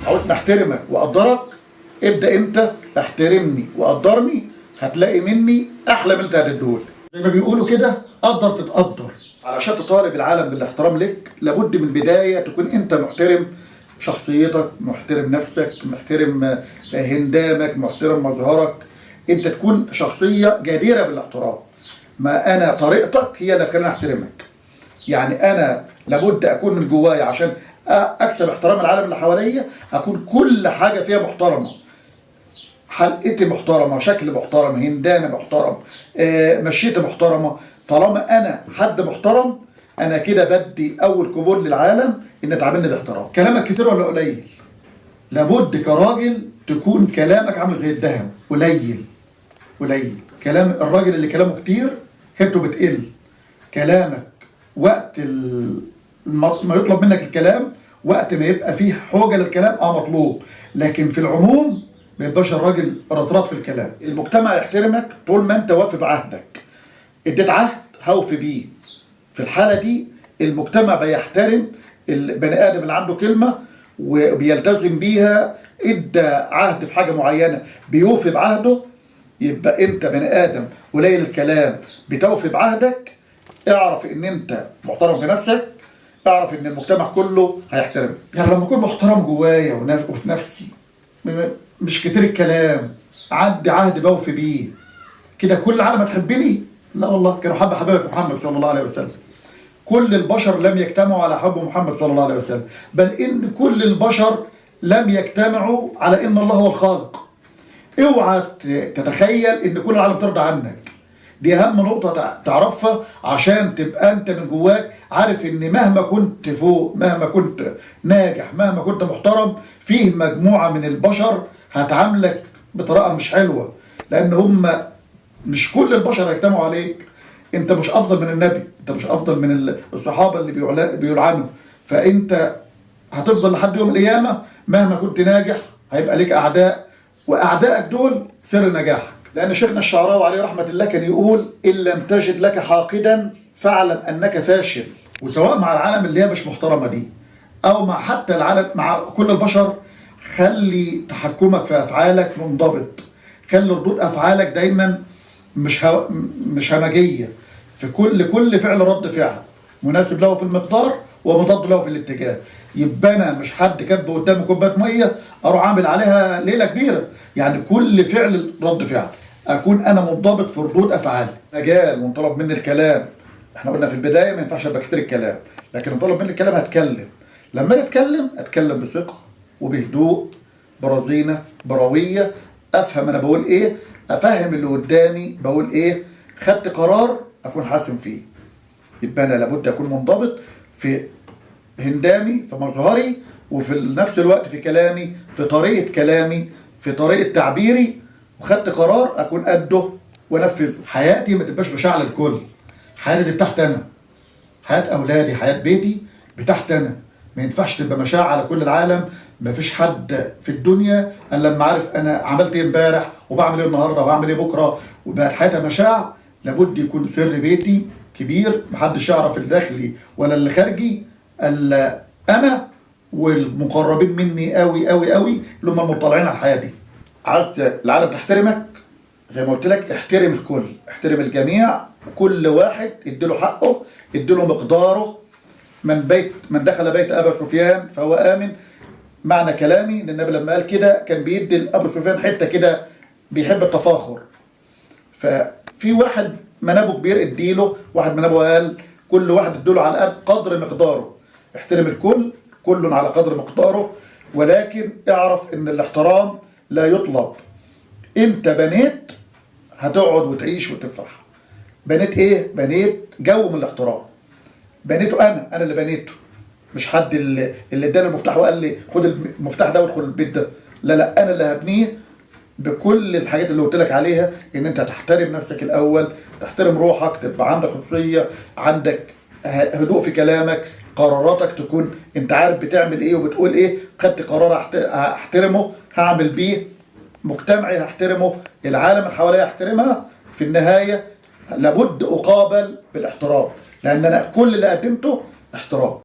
عاوزني احترمك واقدرك، ابدا انت احترمني وقدرني، هتلاقي مني احلى من اللي انت هتديهولي. زي ما بيقولوا كده قدر تتقدر. علشان تطالب العالم بالاحترام لك لابد من البدايه تكون انت محترم شخصيتك، محترم نفسك، محترم هندامك، محترم مظهرك. انت تكون شخصيه جديره بالاحترام. ما انا طريقتك هي اللي خلاني احترمك. يعني انا لابد اكون من جوايا عشان اكسب احترام العالم اللي حواليا، اكون كل حاجه فيها محترمه. حلقتي محترمه، شكل محترم، هندامي محترم، مشيتي محترمه. طالما انا حد محترم انا كده بدي اول قبول للعالم ان تعاملني باحترام. كلامك كتير ولا قليل؟ لابد كراجل تكون كلامك عامل زي الذهب، قليل قليل. كلام الراجل اللي كلامه كتير هيبته بتقل. كلامك وقت ما يطلب منك الكلام، وقت ما يبقى فيه حوجه للكلام مطلوب، لكن في العموم ما يبقاش الراجل رطرط في الكلام. المجتمع يحترمك طول ما انت وافي بعهدك. اديت عهد هوفي بيه. في الحاله دي المجتمع بيحترم البني ادم اللي عنده كلمه وبيلتزم بيها. ادى عهد في حاجه معينه بيوفي بعهده، يبقى انت بني ادم قليل الكلام بتوفي بعهدك. اعرف ان انت محترم في نفسك، اعرف ان المجتمع كله هيحترمك. يعني لما اكون محترم جوايا وفي نفسي، مش كتير الكلام، عندي عهد بوفي بيه، كده كل العالم هتحبني؟ لا والله، كانوا حب حبيبك محمد صلى الله عليه وسلم. كل البشر لم يجتمعوا على حب محمد صلى الله عليه وسلم، بل ان كل البشر لم يجتمعوا على ان الله هو الخالق. اوعى تتخيل ان كل العالم ترضى عنك. دي اهم نقطة تعرفها عشان تبقى انت من جواك عارف ان مهما كنت فوق، مهما كنت ناجح، مهما كنت محترم، فيه مجموعة من البشر هتعاملك بطريقة مش حلوة، لان هم مش كل البشر هيجتمعوا عليك. انت مش افضل من النبي، انت مش افضل من الصحابة اللي بيلعنوا، فانت هتفضل لحد يوم القيامة. مهما كنت ناجح هيبقى ليك اعداء، واعدائك دول سر نجاحك. لأن شيخنا الشعراوي عليه رحمة الله كان يقول: إن لم تجد لك حاقدا فاعلم أنك فاشل. وسواء مع العالم اللي هي مش محترمة دي، أو مع حتى العالم، مع كل البشر، خلي تحكمك في أفعالك منضبط. خلي ردود أفعالك دايما مش همجية. في كل فعل رد فعل مناسب له في المقدار ومضاد له في الاتجاه. يبقى أنا مش حد كب قدامي كوباية مية أروح عامل عليها ليلة كبيرة. يعني كل فعل رد فعل، اكون انا منضبط في ردود افعالي. مجال وانطلب مني الكلام، احنا قلنا في البدايه ما ينفعش ابقى كتير الكلام، لكن انطلب مني الكلام هتكلم. لما اجي اتكلم بثقه وبهدوء، برزينه، برويه، افهم انا بقول ايه، افهم اللي قدامي بقول ايه، خدت قرار اكون حاسم فيه. يبقى انا لابد اكون منضبط في هندامي، في مظهري، وفي نفس الوقت في كلامي، في طريقه كلامي، في طريقه تعبيري، وخدت قرار اكون قده وانفذه. حياتي ما تبقاش بشعل الكل. حياتي دي بتاعتي انا، حياه اولادي، حياه بيتي بتاعتي انا. ما ينفعش تبقى مشاع على كل العالم. ما فيش حد في الدنيا الا لما عارف انا عملت ايه امبارح وبعمل ايه النهارده وبعمل ايه بكره، وبقت حياتها مشاع. لابد يكون سر بيتي كبير، محدش يعرف الداخلي ولا اللي خارجي الا انا والمقربين مني قوي قوي قوي اللي هم المطلعين على الحياه دي. عايز العالم تحترمك، زي ما قلت لك احترم الكل، احترم الجميع، وكل واحد اديله حقه، اديله مقداره. من دخل بيت ابي سفيان فهو امن. معنى كلامي ان النبي لما قال كده كان بيدي لابو سفيان حته كده، بيحب التفاخر. ففي واحد منابه كبير اديله، واحد منابه قال، كل واحد اديله على قدر مقداره. احترم الكل، كل على قدر مقداره، ولكن اعرف ان الاحترام لا يطلب. انت بنيت هتقعد وتعيش وتفرح. بنيت ايه؟ بنيت جو من الاحترام. بنيته انا اللي بنيته، مش حد اللي اداني المفتاح وقال لي خد المفتاح ده وادخل البيت ده. لا، انا اللي هبنيه بكل الحاجات اللي قلت لك عليها. ان انت تحترم نفسك الاول، تحترم روحك، تبقى عندك خصوصيه، عندك هدوء في كلامك، قراراتك تكون انت عارف بتعمل ايه وبتقول ايه. خدت قرار هحترمه، هعمل بيه. مجتمعي هحترمه، العالم اللي حواليا هحترمها. في النهايه لابد اقابل بالاحترام، لان انا كل اللي قدمته احترام.